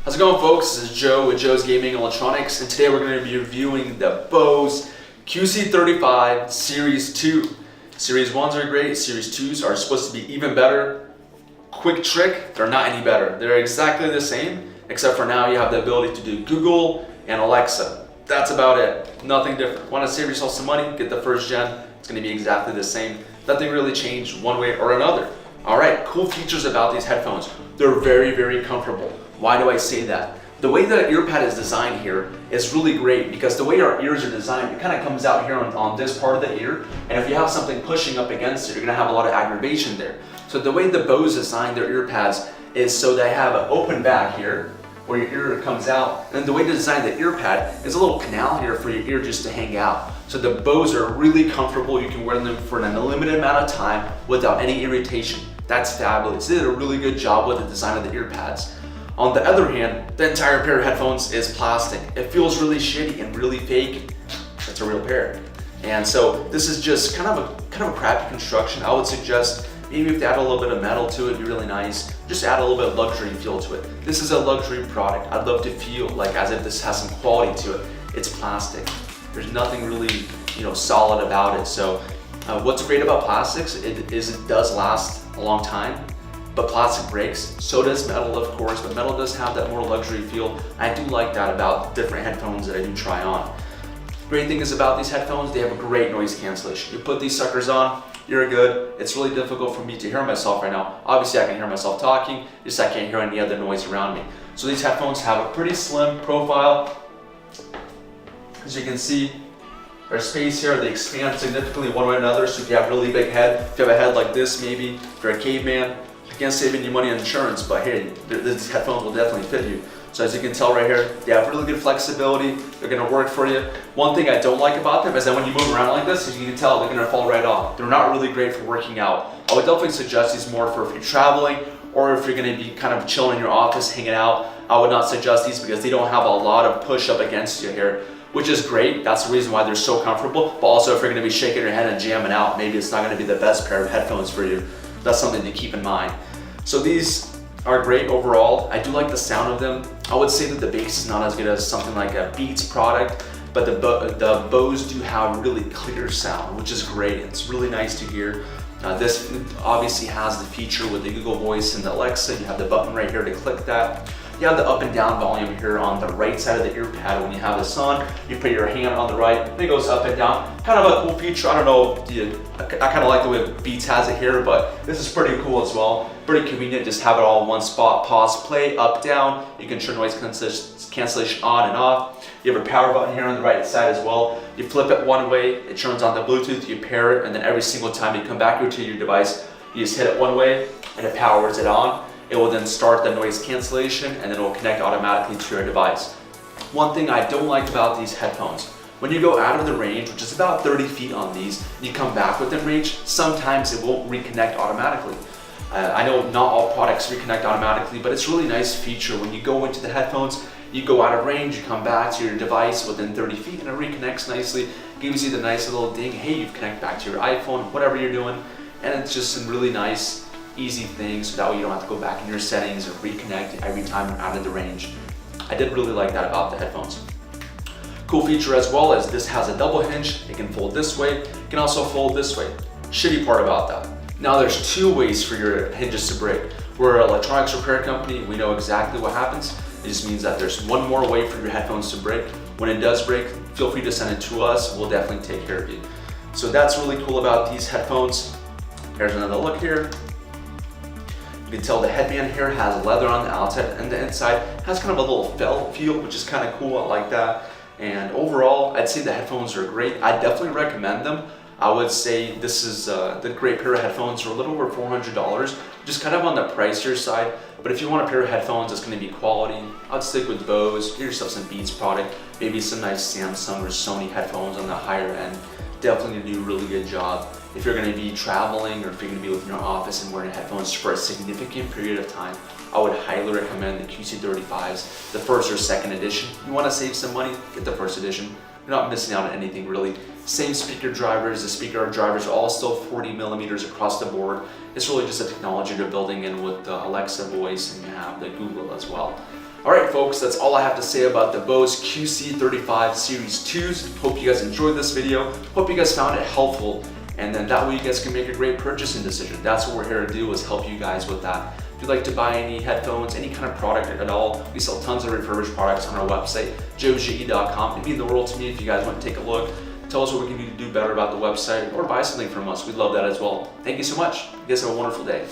How's it going, folks? This is Joe with Joe's Gaming Electronics, and today we're going to be reviewing the Bose QC35 Series 2. Series 1s are great, Series 2s are supposed to be even better. Quick trick, they're not any better. They're exactly the same, except for now you have the ability to do Google and Alexa. That's about it. Nothing different. Want to save yourself some money? Get the first gen. It's going to be exactly the same. Nothing really changed one way or another. Alright, cool features about these headphones. They're very, very comfortable. Why do I say that? The way the earpad is designed here is really great because the way our ears are designed, it kind of comes out here on this part of the ear, and if you have something pushing up against it, you're going to have a lot of aggravation there. So the way the Bose designed their earpads is so they have an open back here, where your ear comes out, and the way they designed the earpad is a little canal here for your ear just to hang out. So the Bose are really comfortable. You can wear them for an unlimited amount of time without any irritation. That's fabulous. They did a really good job with the design of the earpads. On the other hand, the entire pair of headphones is plastic. It feels really shitty and really fake. It's a real pair. And so this is just kind of a crappy construction. I would suggest maybe if they add a little bit of metal to it, it'd be really nice. Just add a little bit of luxury feel to it. This is a luxury product. I'd love to feel like as if this has some quality to it. It's plastic. There's nothing really, solid about it. So what's great about plastics is it does last a long time. But plastic breaks, so does metal, of course, but metal does have that more luxury feel. I do like that about different headphones that I do try on. Great thing is about these headphones, they have a great noise cancellation. You put these suckers on, you're good. It's really difficult for me to hear myself right now. Obviously I can hear myself talking, just I can't hear any other noise around me. So these headphones have a pretty slim profile. As you can see, there's space here, they expand significantly one way or another, so if you have a really big head, if you have a head like this maybe, if you're a caveman, I can't save any money on insurance, but hey, these headphones will definitely fit you. So as you can tell right here, they have really good flexibility. They're gonna work for you. One thing I don't like about them is that when you move around like this, as you can tell, they're gonna fall right off. They're not really great for working out. I would definitely suggest these more for if you're traveling or if you're gonna be kind of chilling in your office, hanging out. I would not suggest these because they don't have a lot of push up against you here, which is great. That's the reason why they're so comfortable. But also if you're gonna be shaking your head and jamming out, maybe it's not gonna be the best pair of headphones for you. That's something to keep in mind. So these are great overall. I do like the sound of them. I would say that the bass is not as good as something like a Beats product, but the Bose do have really clear sound, which is great. It's really nice to hear. This obviously has the feature with the Google Voice and the Alexa. You have the button right here to click that. You have the up and down volume here on the right side of the earpad. When you have this on, you put your hand on the right, it goes up and down. Kind of a cool feature. I don't know, I kind of like the way Beats has it here, but this is pretty cool as well. Pretty convenient, just have it all in one spot. Pause, play, up, down. You can turn noise cancellation on and off. You have a power button here on the right side as well. You flip it one way, it turns on the Bluetooth, you pair it, and then every single time you come back to your device, you just hit it one way and it powers it on. It will then start the noise cancellation and then it will connect automatically to your device. One thing I don't like about these headphones, when you go out of the range, which is about 30 feet on these, and you come back within range, sometimes it won't reconnect automatically. I know not all products reconnect automatically, but it's a really nice feature. When you go into the headphones, you go out of range, you come back to your device within 30 feet and it reconnects nicely, gives you the nice little ding, hey, you've connected back to your iPhone, whatever you're doing, and it's just some really nice, easy things, so that way you don't have to go back in your settings or reconnect every time you're out of the range. I did really like that about the headphones. Cool feature as well is this has a double hinge. It can fold this way, it can also fold this way. Shitty part about that. Now there's two ways for your hinges to break. We're an electronics repair company, we know exactly what happens. It just means that there's one more way for your headphones to break. When it does break, feel free to send it to us, we'll definitely take care of you. So that's really cool about these headphones. Here's another look here. You can tell the headband here has leather on the outside and the inside has kind of a little felt feel, which is kind of cool. I like that. And overall, I'd say the headphones are great. I definitely recommend them. I would say this is the great pair of headphones for a little over $400, just kind of on the pricier side. But if you want a pair of headphones that's going to be quality, I'd stick with Bose. Get yourself some Beats product, maybe some nice Samsung or Sony headphones on the higher end. Definitely going to do a really good job. If you're going to be traveling or if you're going to be within your office and wearing headphones for a significant period of time, I would highly recommend the QC35s, the first or second edition. You want to save some money, get the first edition. You're not missing out on anything really. Same speaker drivers, the speaker drivers are all still 40 millimeters across the board. It's really just a technology they're building in with the Alexa voice, and you have the Google as well. Alright folks, that's all I have to say about the Bose QC35 Series 2s. Hope you guys enjoyed this video. Hope you guys found it helpful. And then that way you guys can make a great purchasing decision. That's what we're here to do, is help you guys with that. If you'd like to buy any headphones, any kind of product at all, we sell tons of refurbished products on our website, JoesGE.com. It'd mean the world to me if you guys want to take a look. Tell us what we can do better about the website, or buy something from us. We'd love that as well. Thank you so much. You guys have a wonderful day.